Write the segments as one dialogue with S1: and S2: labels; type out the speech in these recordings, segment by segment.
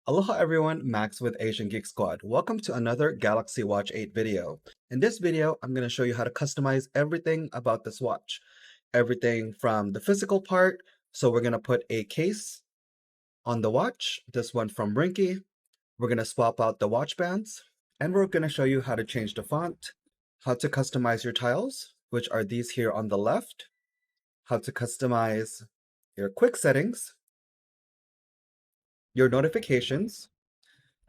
S1: Aloha everyone, Max with Asian Geek Squad. Welcome to another Galaxy Watch 8 video. In this video, I'm going to show you how to customize everything about this watch. Everything from the physical part, so we're going to put a case on the watch, this one from Ringtones. We're going to swap out the watch bands, and we're going to show you how to change the font, how to customize your tiles, which are these here on the left, how to customize your quick settings, your notifications,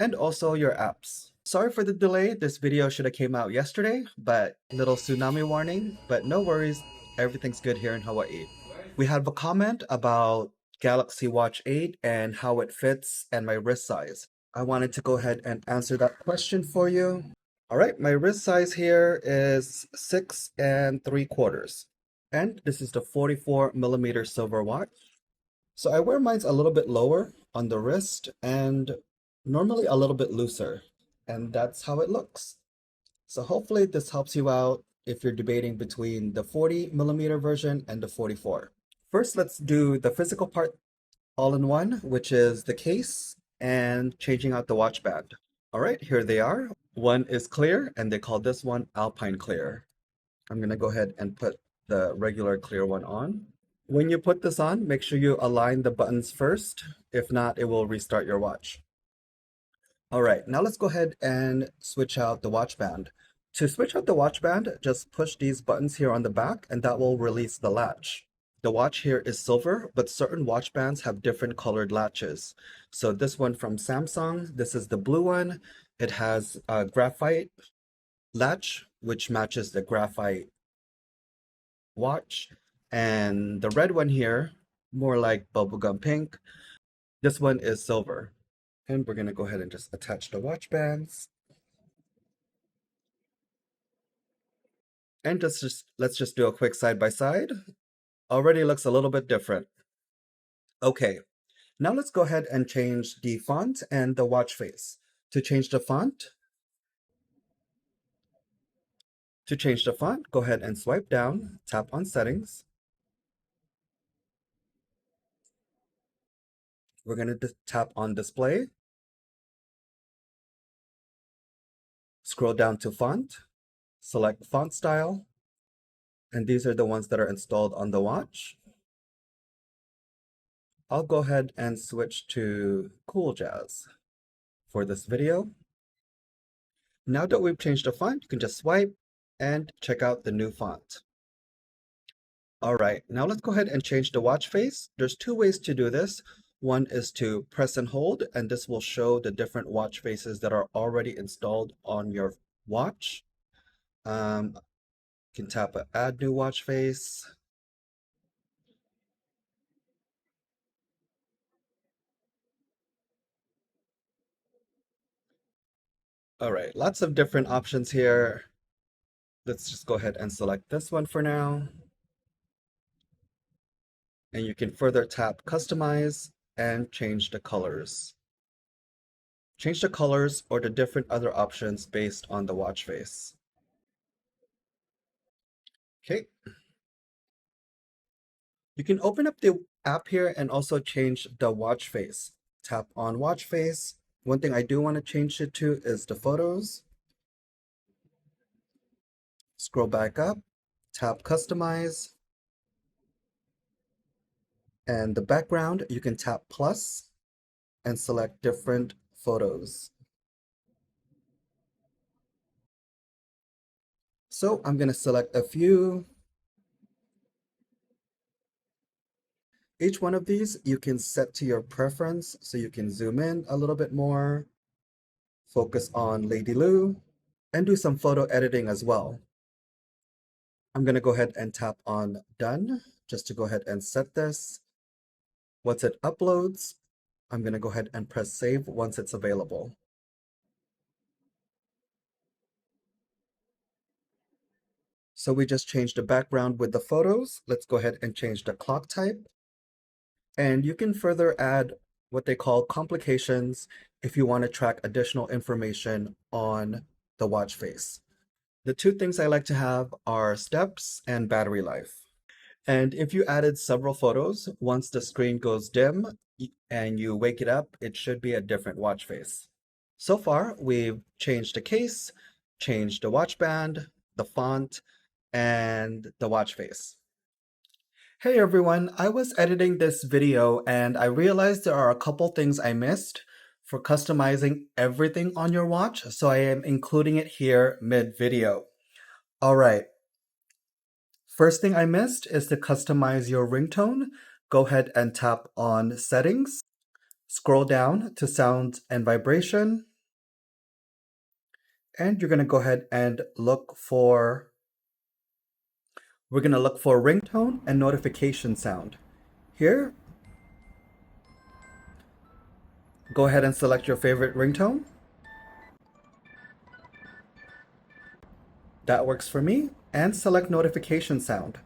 S1: and also your apps. Sorry for the delay, this video should have came out yesterday, but little tsunami warning, but no worries, everything's good here in Hawaii. We have a comment about Galaxy Watch 8 and how it fits and my wrist size. I wanted to go ahead and answer that question for you. All right, my wrist size here is 6 3/4. And this is the 44mm silver watch. So I wear mine's a little bit lower on the wrist and normally a little bit looser, and that's how it looks. So hopefully this helps you out if you're debating between the 40mm version and the 44. First, let's do the physical part all in one, which is the case and changing out the watch band. All right, here they are. One is clear, and they call this one Alpine Clear. I'm gonna go ahead and put the regular clear one on. When you put this on, make sure you align the buttons first. If not, it will restart your watch. All right, now let's go ahead and switch out the watch band. To switch out the watch band, just push these buttons here on the back and that will release the latch. The watch here is silver, but certain watch bands have different colored latches. So this one from Samsung, this is the blue one. It has a graphite latch, which matches the graphite watch. And the red one here, more like bubblegum pink. This one is silver. And we're gonna go ahead and just attach the watch bands. And let's just do a quick side by side. Already looks a little bit different. Okay, now let's go ahead and change the font and the watch face. To change the font, go ahead and swipe down, tap on settings. We're gonna tap on display. Scroll down to font, select font style, and these are the ones that are installed on the watch. I'll go ahead and switch to Cool Jazz for this video. Now that we've changed the font, you can just swipe and check out the new font. All right, now let's go ahead and change the watch face. There's two ways to do this. One is to press and hold, and this will show the different watch faces that are already installed on your watch. You can tap Add New Watch Face. All right, lots of different options here. Let's just go ahead and select this one for now. And you can further tap Customize and change the colors. Change the colors or the different other options based on the watch face. Okay. You can open up the app here and also change the watch face. Tap on watch face. One thing I do want to change it to is the photos. Scroll back up, tap Customize. And the background, you can tap plus and select different photos. So I'm going to select a few. Each one of these you can set to your preference, so you can zoom in a little bit more, focus on Lady Lou, and do some photo editing as well. I'm going to go ahead and tap on Done, just to go ahead and set this. Once it uploads, I'm going to go ahead and press Save once it's available. So we just changed the background with the photos. Let's go ahead and change the clock type. And you can further add what they call complications if you want to track additional information on the watch face. The two things I like to have are steps and battery life. And if you added several photos, once the screen goes dim and you wake it up, it should be a different watch face. So far, we've changed the case, changed the watch band, the font, and the watch face. Hey everyone, I was editing this video and I realized there are a couple things I missed for customizing everything on your watch, so I am including it here mid-video. All right, first thing I missed is to customize your ringtone. Go ahead and tap on Settings, scroll down to Sound and Vibration, and you're going to go ahead and we're going to look for ringtone and notification sound. Here, go ahead and select your favorite ringtone. That works for me, and select notification sound.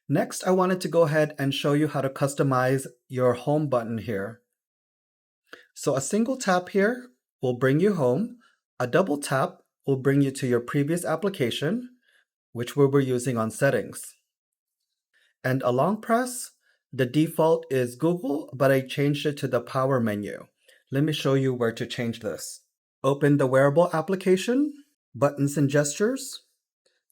S1: Next, I wanted to go ahead and show you how to customize your home button here. So a single tap here will bring you home. A double tap will bring you to your previous application, which we were using on settings. And a long press, the default is Google, but I changed it to the power menu. Let me show you where to change this. Open the wearable application, buttons and gestures.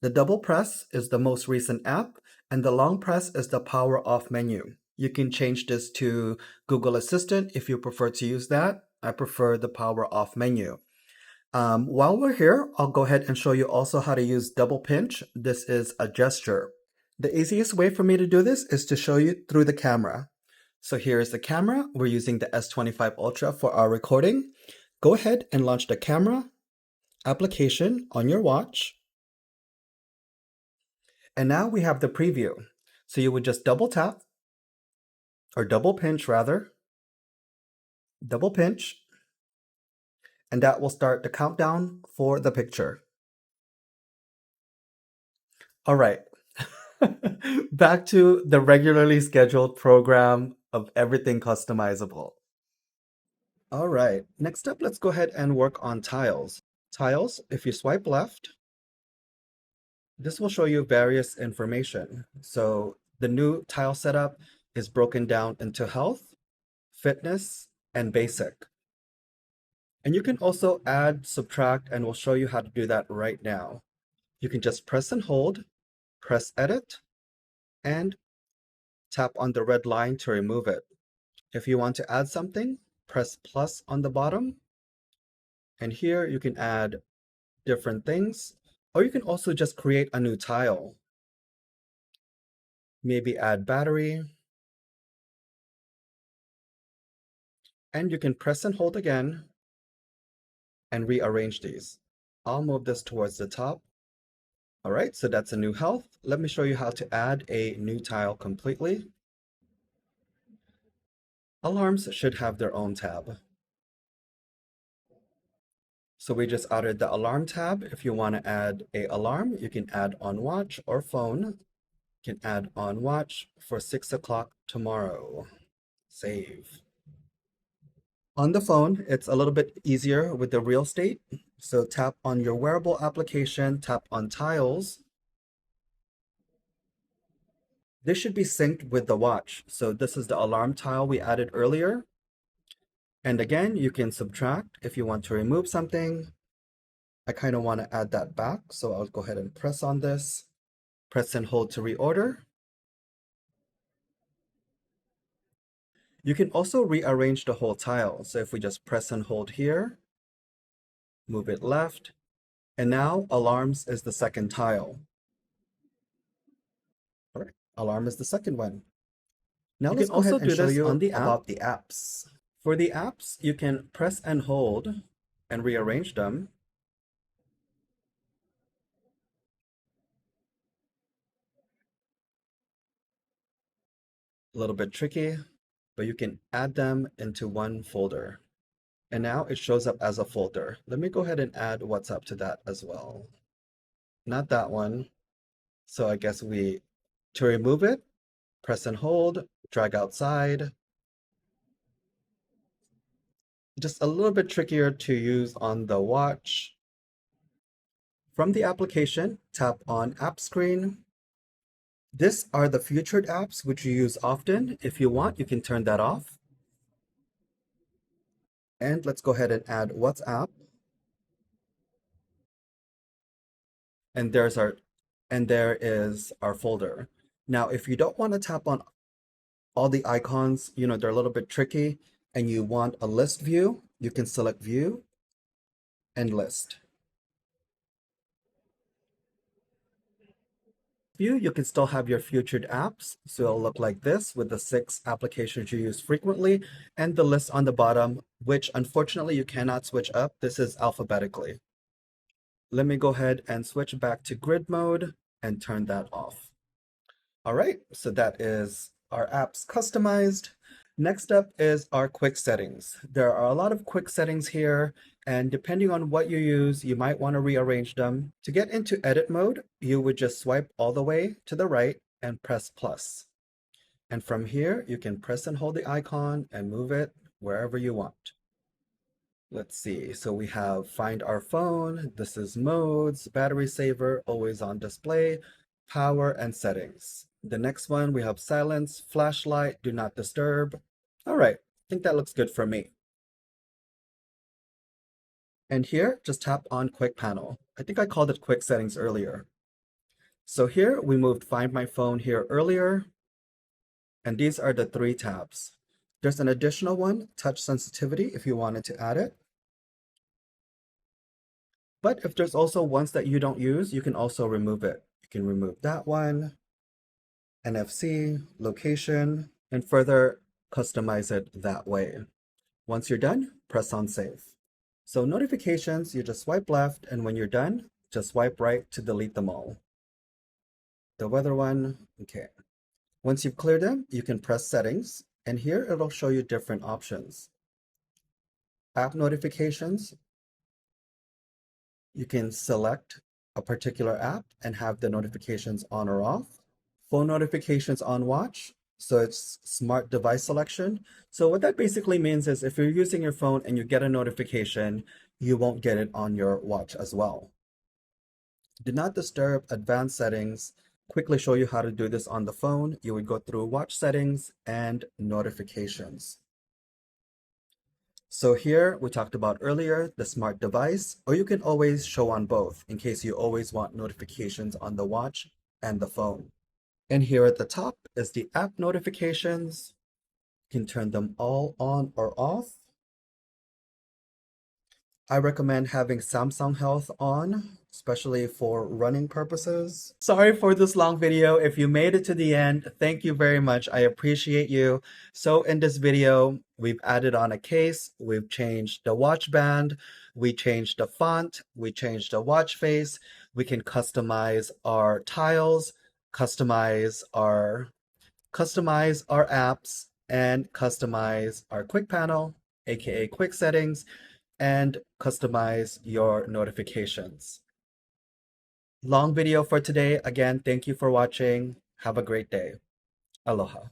S1: The double press is the most recent app, and the long press is the power off menu. You can change this to Google Assistant if you prefer to use that. I prefer the power off menu. While we're here, I'll go ahead and show you also how to use double pinch. This is a gesture. The easiest way for me to do this is to show you through the camera. So here is the camera. We're using the S25 Ultra for our recording. Go ahead and launch the camera application on your watch. And now we have the preview. So you would just double tap, or double pinch rather, double pinch, and that will start the countdown for the picture. All right, back to the regularly scheduled program of everything customizable. All right, next up, let's go ahead and work on tiles. Tiles, if you swipe left, this will show you various information. So the new tile setup is broken down into health, fitness, and basic. And you can also add, subtract, and we'll show you how to do that right now. You can just press and hold, press edit, and tap on the red line to remove it. If you want to add something, press plus on the bottom. And here you can add different things, or you can also just create a new tile. Maybe add battery. And you can press and hold again and rearrange these. I'll move this towards the top. All right, so that's a new health. Let me show you how to add a new tile completely. Alarms should have their own tab. So we just added the alarm tab. If you want to add a alarm, you can add on watch or phone. You can add on watch for 6 o'clock tomorrow. Save. On the phone, it's a little bit easier with the real estate. So tap on your wearable application, tap on tiles. This should be synced with the watch. So this is the alarm tile we added earlier. And again, you can subtract if you want to remove something. I kind of want to add that back. So I'll go ahead and press on this, press and hold to reorder. You can also rearrange the whole tile. So if we just press and hold here, move it left, and now alarms is the second tile. All right, alarm is the second one. Now let's go ahead and show you on the about the apps. For the apps, you can press and hold and rearrange them. A little bit tricky, but you can add them into one folder. And now it shows up as a folder. Let me go ahead and add WhatsApp to that as well. Not that one. So I guess to remove it, press and hold, drag outside. Just a little bit trickier to use on the watch. From the application, tap on App Screen. These are the featured apps which you use often. If you want, you can turn that off. And let's go ahead and add WhatsApp. And there is our folder. Now, if you don't want to tap on all the icons, they're a little bit tricky, and you want a list view, you can select View and List. View, you can still have your featured apps. So it'll look like this with the 6 applications you use frequently and the list on the bottom, which unfortunately you cannot switch up. This is alphabetically. Let me go ahead and switch back to grid mode and turn that off. All right, so that is our apps customized. Next up is our quick settings. There are a lot of quick settings here, and depending on what you use, you might want to rearrange them. To get into edit mode, you would just swipe all the way to the right and press plus. And from here, you can press and hold the icon and move it wherever you want. Let's see, so we have find our phone, this is modes, battery saver, always on display, power, and settings. The next one, we have silence, flashlight, do not disturb. All right, I think that looks good for me. And here, just tap on quick panel. I think I called it quick settings earlier. So here, we moved find my phone here earlier, and these are the 3 tabs. There's an additional one, touch sensitivity, if you wanted to add it. But if there's also ones that you don't use, you can also remove it. You can remove that one, NFC, location, and further customize it that way. Once you're done, press on save. So notifications, you just swipe left, and when you're done, just swipe right to delete them all. The weather one, okay. Once you've cleared them, you can press settings, and here it'll show you different options. App notifications, you can select a particular app and have the notifications on or off. Phone notifications on watch, so it's smart device selection. So what that basically means is if you're using your phone and you get a notification, you won't get it on your watch as well. Do not disturb, advanced settings. Quickly show you how to do this on the phone. You would go through watch settings and notifications. So here we talked about earlier, the smart device, or you can always show on both in case you always want notifications on the watch and the phone. And here at the top is the app notifications. You can turn them all on or off. I recommend having Samsung Health on, especially for running purposes. Sorry for this long video. If you made it to the end, thank you very much. I appreciate you. So in this video, we've added on a case, we've changed the watch band, we changed the font, we changed the watch face, we can customize our tiles, customize our apps, and customize our quick panel, aka quick settings, and customize your notifications. Long video for today. Again, thank you for watching. Have a great day. Aloha.